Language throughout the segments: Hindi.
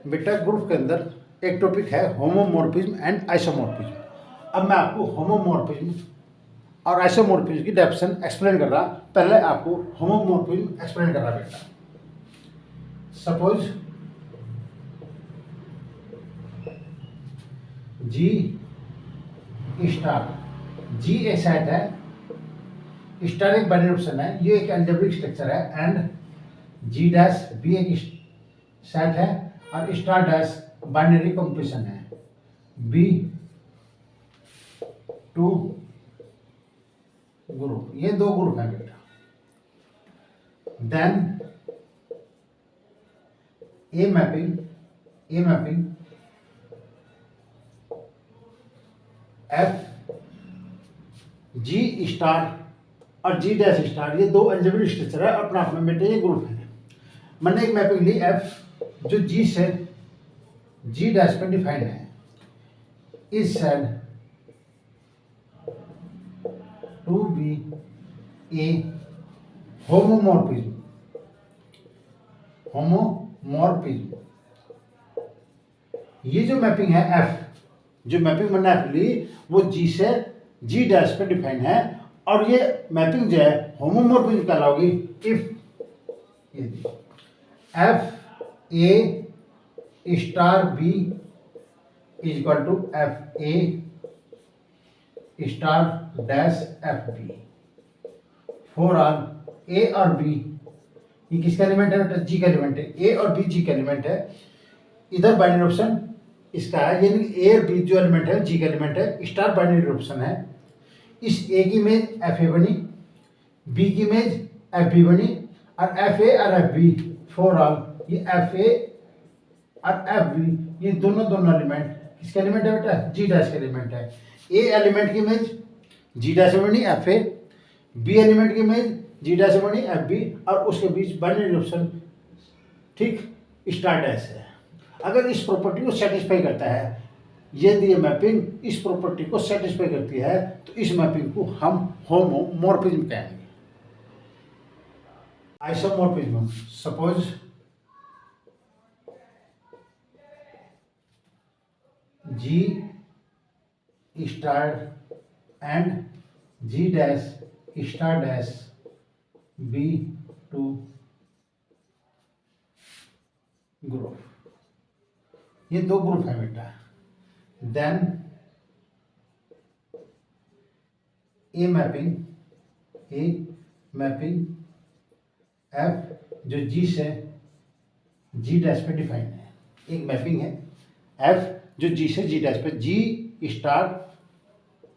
बेटा ग्रुप के अंदर एक टॉपिक है होमोमॉर्फिज्म एंड आइसोमॉर्फिज्म। अब मैं आपको होमोमॉर्फिज्म और आइसोमॉर्फिज्म की डेफिनेशन एक्सप्लेन कर रहा। पहले आपको होमोमॉर्फिज्म एक्सप्लेन कर रहा बेटा। सपोज जी स्टार, जी एक सेट है, स्टार एक बाइनरी ऑप्शन है, ये एक अलजेब्रिक स्ट्रक्चर है, एंड जी डैश भी एक सेट है और स्टार डैश बाइनरी कंपोजिशन है। बी टू ग्रुप, ये दो ग्रुप है बेटा। Then a mapping F G star और जी डैश स्टार, ये दो अलजेब्रिक स्ट्रक्चर है और अपना आप में बेटे ये ग्रुप है। मैंने एक मैपिंग ली एफ जो जी से जी डैश पर डिफाइंड है, is said to be a homomorphism. ये जो मैपिंग है एफ, जो मैपिंग मैंने एफ ली वो जी से जी डैश पे डिफाइन है और ये मैपिंग जो है होमोमॉर्फिज्म कहलाओगी if F A star B is equal to F A star dash F B for all A और बी। ये किसका एलिमेंट है बेटा? जी का एलिमेंट है। ए और बी जी का एलिमेंट है। इधर बाइनरी ऑप्शन इसका है, यानी ए और बी जो एलिमेंट है जी का एलिमेंट है, स्टार बाइनरी ऑप्शन है। इस ए की इमेज एफ ए बनी, बी की इमेज एफ बी बनी और एफ ए और एफ बी फॉर ऑल, ये एफ ए और एफ बी ये दोनों एलिमेंट किसका एलिमेंट है बेटा? जी डैश का एलिमेंट है। ए एलिमेंट की इमेज जी डैश से बनी एफ ए, बी एलिमेंट की इमेज जी डैश से बनी एफ बी और उसके बीच बाइनरी ऑप्शन ठीक स्टार डैश है। अगर इस प्रॉपर्टी को सेटिस्फाई करता है, यदि ये मैपिंग इस प्रॉपर्टी को सेटिस्फाई करती है तो इस मैपिंग को हम होमोमॉर्फिज्म कहेंगे। Isomorphism, suppose G star and G dash star dash be two group, ये दो ग्रुप है बेटा। देन ए मैपिंग एफ जो जी से जी डैश पे डिफाइंड है। एक मैपिंग है एफ जो जी से जी डैश पे, जी स्टार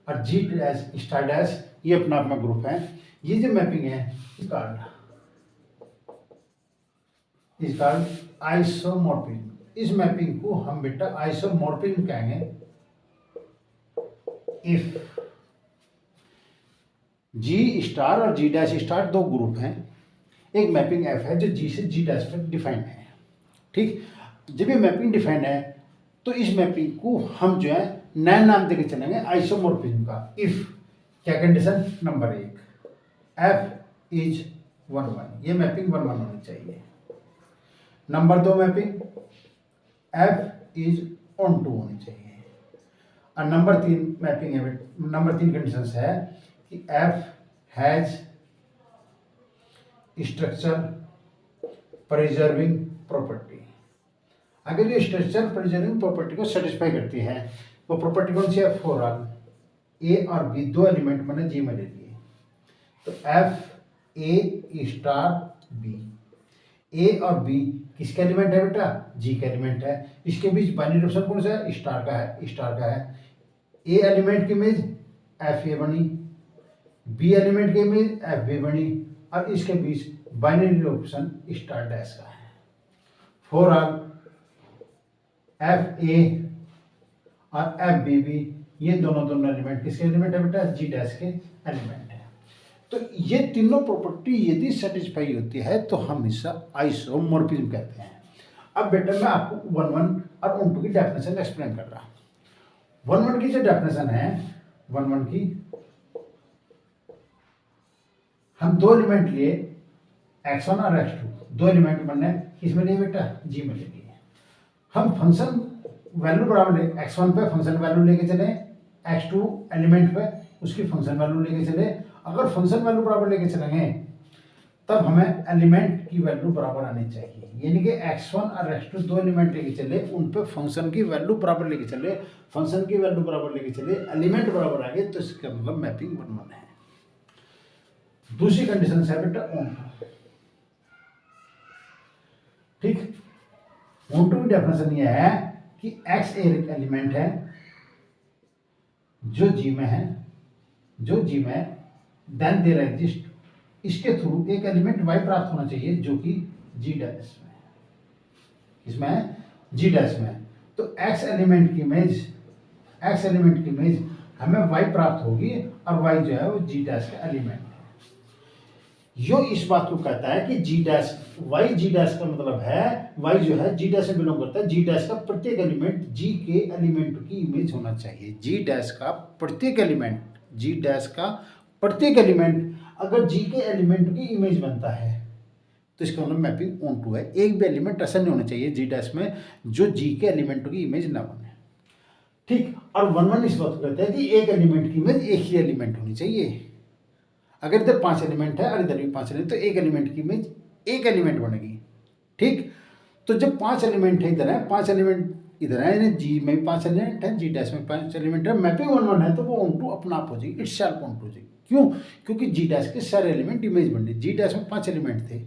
और जी डैश स्टार डैश ये अपना अपना ग्रुप है। ये जो मैपिंग है इसका आइसोमॉर्फिज्म। इस मैपिंग को हम बेटा आइसोमॉर्फिज्म कहेंगे इफ जी स्टार और जी डैश स्टार दो ग्रुप हैं, एक मैपिंग एफ है जो जी से जी डैश पर डिफाइंड है। ठीक, जब ये मैपिंग डिफाइंड है तो इस मैपिंग को हम जो है नया नाम देके चलेंगे आइसोमॉर्फिज्म का। इफ क्या कंडीशन? नंबर 1 एफ इज 1 ये मैपिंग 1 होनी चाहिए। Number 2 mapping F is on 2 होनी चाहिए। और नंबर 3 मैपिंग है, नंबर 3 कंडीशन है कि F has structure preserving property. अगर ये स्ट्रक्चर प्रिजर्विंग प्रॉपर्टी को सेटिस्फाई करती है, वो प्रॉपर्टी कौन सी है? फॉर ऑल ए और बी दो एलिमेंट मैंने जी में ले लिए, तो एफ ए स्टार बी, ए और बी किसका एलिमेंट है बेटा? जी का एलिमेंट है। इसके बीच बाइनरी ऑप्शन कौन सा है? स्टार का है। ए एलिमेंट की इमेज एफ ए बनी, बी एलिमेंट की इमेज एफ बी बनी और इसके बीच बाइनरी ऑप्शन स्टार डैश का है। फॉर ऑल एफ ए और एफ बी भी ये दोनों एलिमेंट किसके एलिमेंट है बेटा? जी डैश के एलिमेंट है। तो ये तीनों प्रॉपर्टी यदि सेटिस्फाई होती है तो हम इसे आइसोमॉर्फिज्म कहते हैं। अब बेटा मैं आपको 1 और 1 की डेफिनेशन एक्सप्लेन कर रहा हूं। 1 की जो डेफिनेशन है, 1 की हम दो एलिमेंट लिए x1 और x2, दो एलिमेंट मैंने किसमें लिए बेटा? जी में ले लिए। हम फंक्शन वैल्यू बराबर x1 पे फंक्शन वैल्यू लेके चले, x2 एलिमेंट पे उसकी फंक्शन वैल्यू लेके चले। अगर फंक्शन वैल्यू बराबर लेके चलेंगे तब हमें एलिमेंट की वैल्यू बराबर आनी चाहिए, यानी कि x1 और x2 दो एलिमेंट लेके चले, उन पे फंक्शन की वैल्यू बराबर लेके चले, फंक्शन की वैल्यू बराबर लेके चले, एलिमेंट बराबर आ गए, तो इसका मतलब मैपिंग 1 1 है। दूसरी कंडीशन है बेटा ऑन, ठीक। ऑन टू की डेफिनेशन ये है कि x एक एलिमेंट है जो जी में है, जो जी में, देन देयर एग्जिस्ट, इसके थ्रू एक एलिमेंट y प्राप्त होना चाहिए जो कि g डैश में है, इसमें g डैश में है। तो x एलिमेंट की इमेज हमें y प्राप्त होगी और y जो है वो g डैश का एलिमेंट है। यो इस बात को कहता है कि g dash y g dash का मतलब है y जो है g डैश से बिलोंग करता है, g डैश का प्रत्येक एलिमेंट g के एलिमेंट की इमेज होना चाहिए। g डैश का प्रत्येक एलिमेंट, g डैश का प्रत्येक एलिमेंट अगर g के एलिमेंट की इमेज बनता है तो इसका मतलब मैपिंग ऑन टू है। एक भी एलिमेंट ऐसा नहीं होना चाहिए g डैश में जो g के एलिमेंट की इमेज ना बने, ठीक। और 1 1 इस बात को कहता है कि एक एलिमेंट की इमेज एक ही एलिमेंट होनी चाहिए। अगर इधर 5 एलिमेंट है और इधर भी 5 एलिमेंट, तो एक एलिमेंट की इमेज एक एलिमेंट बनेगी, ठीक। तो जब 5 एलिमेंट है इधर है, 5 एलिमेंट इधर है, यानी जी में 5 एलिमेंट है, जी डैश में 5 एलिमेंट है, मैपिंग 1 1 है, तो वो ऑन टू अपना आप हो जाएगी, इट्स सेल्फ ऑन टू हो जाएगी। क्यों? क्योंकि जी डैश के सारे एलिमेंट इमेज बन गए, जी डैश में 5 एलिमेंट थे,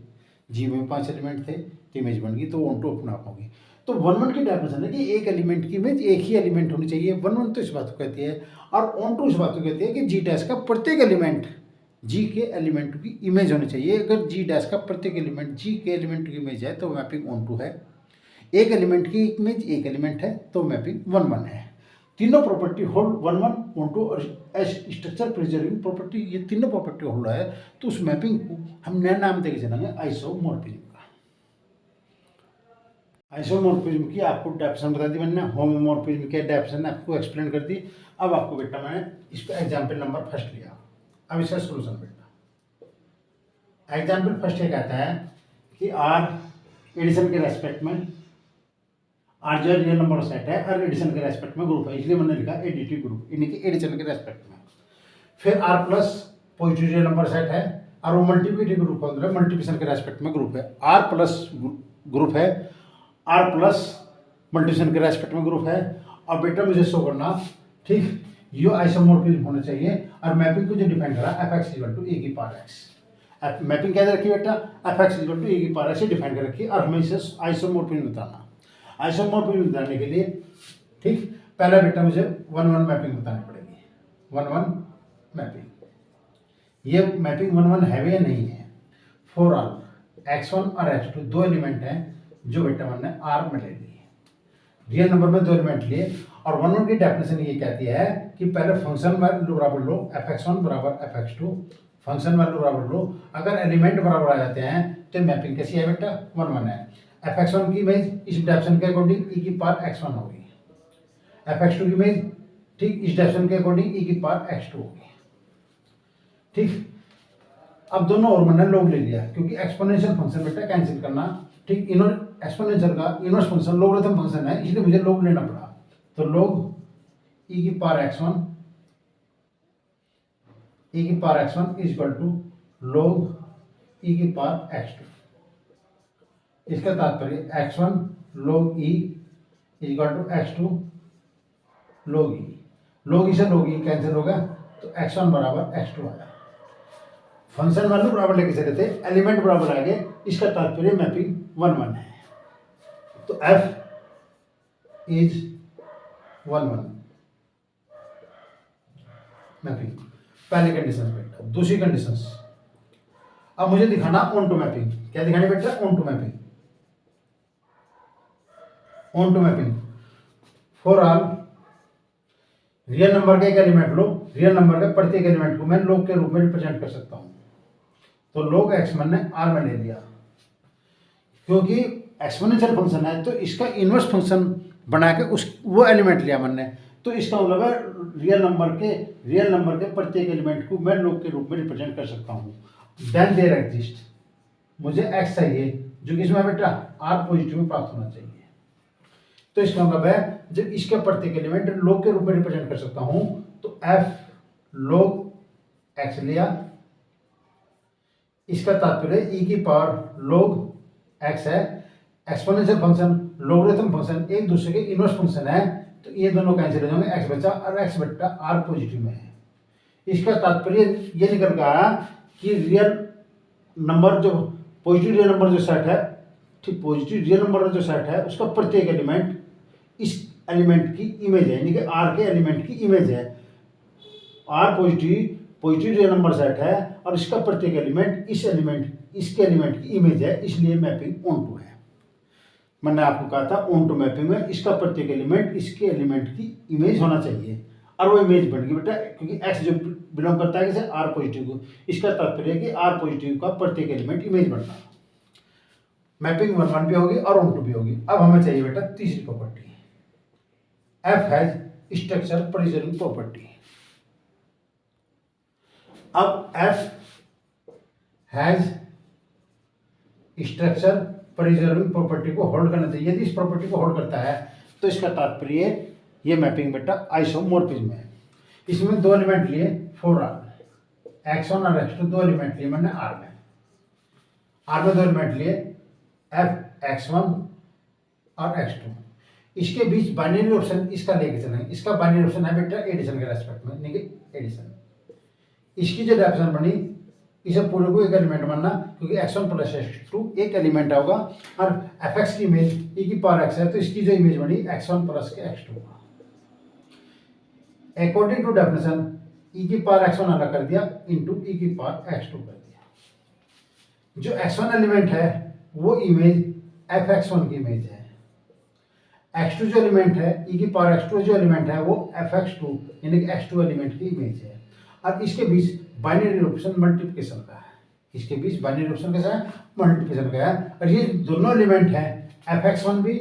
जी में 5 एलिमेंट थे, तो इमेज बन गई, तो ऑन टू अपना आप होगी। तो 1 1 की डेफिनेशन है कि एक एलिमेंट की इमेज एक ही एलिमेंट होनी चाहिए। 1 1 तो इस बात को कहती है, और ऑन टू इस बात को कहती है कि जी डैश का प्रत्येक एलिमेंट जी के एलिमेंट की इमेज होनी चाहिए। अगर जी डैश का प्रत्येक एलिमेंट जी के एलिमेंट की इमेज है तो मैपिंग ऑन टू है। एक एलिमेंट की इमेज एक एलिमेंट है तो मैपिंग 1 1 है। तीनों प्रॉपर्टी होल्ड 1 1 ऑन टू और स्ट्रक्चर प्रिजर्विंग प्रॉपर्टी, ये तीनों प्रॉपर्टी होल्ड है, तो उस मैपिंग को हम नया नाम देके चलेंगे आइसोमॉर्फिज्म का। आइसोमॉर्फिज्म की आपको डेफिनेशन बता दी मैंने, होमोमॉर्फिज्म के डेफिनेशन आपको एक्सप्लेन कर दी। अब आपको बेटा मैंने इस पर एग्जाम्पल नंबर फर्स्ट लिया, अब इसका सोल्यूशन बेटा। एग्जाम्पल फर्स्ट ये कहता है कि आर एडिशन के रेस्पेक्ट में, आर जो रियल नंबर सेट है और एडिशन के रेस्पेक्ट में ग्रुप है, इसलिए मैंने लिखा एडिटिव ग्रुप, यानी कि एडिशन के रेस्पेक्ट में। फिर R plus positive real number set है और वो मल्टीप्लिकेटिव ग्रुप है, मल्टीप्लिकेशन के रेस्पेक्ट में ग्रुप है। आर प्लस ग्रुप है, आर प्लस मल्टीप्लिकेशन के रेस्पेक्ट में ग्रुप है। अब बेटा मुझे शो करना, ठीक, ये आइसोमॉर्फिज्म होना चाहिए और मैपिंग को जो डिफाइन करा fx इक्वल टू a की पावर x। मैपिंग क्या रखी बेटा, fx इक्वल टू a की पावर x से डिफाइन कर रखी, और हमें इसे आइसोमॉर्फिज्म बताना। आइसोमॉर्फिज्म बताने के लिए, ठीक, पहला बेटा मुझे 1 1 मैपिंग बतानी पड़ेगी। 1 1 मैपिंग, ये मैपिंग 1 1 है या नहीं है। फॉर ऑल x1 और x2 दो एलिमेंट हैं जो बेटा मैंने R में ले लिए, रियल नंबर में दो एलिमेंट लिए, और 1 1 की डेफिनेशन ये कहती है कि पहले फंक्शन वैल्यू बराबर लो, fx1 बराबर fx2, फंक्शन वैल्यू बराबर लो। अगर एलिमेंट बराबर आ जाते हैं तो मैपिंग कैसी है बेटा, 1 1 है। fx1 की इमेज इस डेफिनेशन के अकॉर्डिंग e की पावर x1 होगी, fx2 की इमेज, ठीक, इस डेफिनेशन के अकॉर्डिंग e की पावर x2 होगी, ठीक। अब दोनों और मैंने लोग ले लिया, क्योंकि एक्सपोनेंशियल फंक्शन बेटा कैंसिल करना, ठीक, एक्सपोनेंशियल का इनवर्स फंक्शन लोगरिथम फंक्शन है, इसलिए मुझे लोग लेना पड़ा। तो लोग e की पावर x1, e की power x1 is equal to log e की पावर x2। इसका तात्पर्य x1 लोग e is equal to x2 लोग e। लोग e से लोग e कैंसिल होगा, तो x1 बराबर x2 आया। फंक्शन वैल्यू बराबर लेके चले थे, एलिमेंट बराबर आ गए, इसका तात्पर्य मैपिंग 1 1 है। तो f इज 1 1 मैपिंग, पहली कंडीशन बेटा। दूसरी कंडीशन, अब मुझे दिखाना ऑन टू मैपिंग। क्या दिखानी बेटा, onto mapping. Onto mapping for all real number का एक एलिमेंट लो, रियल नंबर का प्रत्येक एलिमेंट को मैं लोग के रूप में रिप्रेजेंट कर सकता हूं। तो लोग x मैंने r में ले लिया, क्योंकि एक्सपोनेंशियल फंक्शन है तो इसका इनवर्स फंक्शन बना के उस वो एलिमेंट लिया मैंने, तो इसका मतलब है रियल नंबर के प्रत्येक एलिमेंट को मैं लोग के रूप में रिप्रेजेंट कर सकता हूँ। देन देयर एग्जिस्ट, मुझे x चाहिए जो कि इसमें बेटा r पॉजिटिव में प्राप्त होना चाहिए। तो इसका मतलब है जब इसके प्रत्येक एलिमेंट log के रूप में रिप्रेजेंट कर सकता हूं तो f log x लिया, इसका तात्पर्य e की पावर log x है। एक्सपोनेंशियल फंक्शन लोगरिथम फंक्शन एक दूसरे के इनवर्स फंक्शन है, तो ये दोनों कैंसिल हो जाएंगे, x बचा और x बट्टा r पॉजिटिव में है। इसका तात्पर्य ये निकल कर आया कि रियल नंबर जो पॉजिटिव रियल नंबर जो सेट है, ठीक पॉजिटिव रियल नंबर जो सेट है उसका प्रत्येक एलिमेंट इस एलिमेंट की इमेज है, यानी कि r के एलिमेंट की इमेज है। r positive real number set है और इसका प्रत्येक एलिमेंट इसके एलिमेंट की इमेज है, इसलिए मैपिंग ऑन टू है। मैंने आपको कहा था ऑन टू मैपिंग में इसका प्रत्येक एलिमेंट इसके एलिमेंट की इमेज होना चाहिए, और वो इमेज बन गई बेटा, क्योंकि x जो बिलोंग करता है किसे r पॉजिटिव को, इसका तात्पर्य है कि r पॉजिटिव का प्रत्येक एलिमेंट इमेज बनना। मैपिंग 1 भी होगी और ऑन टू भी होगी। अब हमें चाहिए बेटा तीसरी property, f has structure preserving property. अब f has structure preserving property को होल्ड करना चाहिए। यदि इस प्रॉपर्टी को होल्ड करता है तो इसका तात्पर्य ये मैपिंग बेटा आइसोमॉर्फिज्म है। इसमें दो एलिमेंट लिए 4r, x1 और x2 दो एलिमेंट लिए मैंने r में दो एलिमेंट लिए f(x1) और x2। इसके बीच बाइनरी ऑप्शन इसका लेके चलेंगे। इसका बाइनरी ऑप्शन है बेटा एडिशन के रेस्पेक्ट में, यानी कि एडिशन। इसकी जो डेफिनेशन बनी, इसे पूरे को एक एलिमेंट मानना, क्योंकि x1 प्लस x2 एक एलिमेंट होगा और fx की इमेज e की पावर x है, तो इसकी जो इमेज बनी x1 प्लस के x2। According to definition e की पावर x1 अलग कर दिया इंटू e की पावर x2 कर दिया। जो x1 एलिमेंट है वो इमेज fx1 की इमेज है, x2 जो एलिमेंट है e की पावर x2 जो एलिमेंट है वो fx2 यानी कि x2 एलिमेंट की इमेज है। अब इसके बीच बाइनरी ऑप्शन मल्टीप्लिकेशन का है, इसके बीच बाइनरी ऑप्शन कैसा है, मल्टीप्लिकेशन का है। और ये दोनों एलिमेंट हैं fx1 भी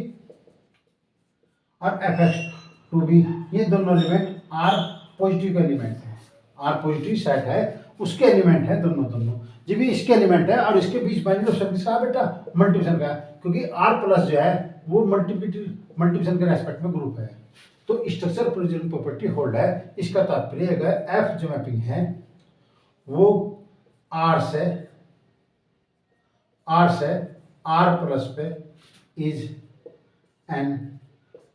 और fx2 भी, ये दोनों एलिमेंट r पॉजिटिव का एलिमेंट है, r पॉजिटिव सेट है उसके एलिमेंट है दोनों। जब भी इसके एलिमेंट है और इसके बीच बाइनरी ऑप्शन किसका है बेटा, मल्टीप्लिकेशन का, क्योंकि r प्लस जो है वो मल्टीप्लिकेशन के रेस्पेक्ट में ग्रुप है। तो स्ट्रक्चर प्रिजर्विंग प्रॉपर्टी होल्ड है। इसका तात्पर्य अगर f जो मैपिंग है वो r से r प्लस पे इज एन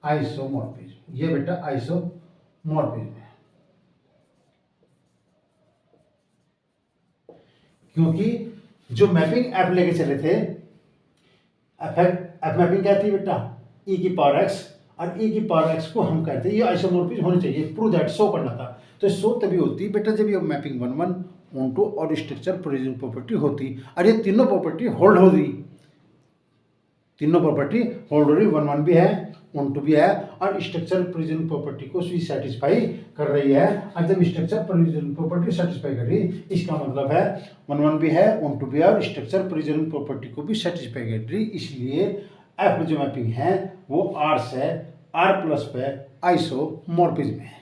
आइसोमॉर्फिज्म। ये बेटा आइसोमॉर्फिज्म है, क्योंकि जो मैपिंग f लेके चले थे, f मैपिंग क्या थी बेटा, e की पावर x और e की पावर x को हम कहते हैं ये आइसोमॉर्फिज्म होनी चाहिए, प्रूव दैट, शो करना था। तो शो तभी होती बेटा जब ये मैपिंग 1 ऑन टू और स्ट्रक्चर प्रिजर्विंग प्रॉपर्टी होती, और ये तीनों प्रॉपर्टी होल्ड हो रही, तीनों प्रॉपर्टी होल्ड हो रही, 1 भी है, ऑन टू भी है, और स्ट्रक्चर प्रिजर्विंग प्रॉपर्टी को भी सेटिस्फाई कर रही है। और जब स्ट्रक्चर प्रिजर्विंग प्रॉपर्टी सेटिस्फाई कर रही, इसका मतलब है 1 भी है, ऑन टू भी है, और स्ट्रक्चर प्रिजर्विंग प्रॉपर्टी को भी सेटिस्फाई कर रही। इसलिए एफ जो मैपिंग है वो r से r प्लस पे आइसोमॉर्फिज्म है।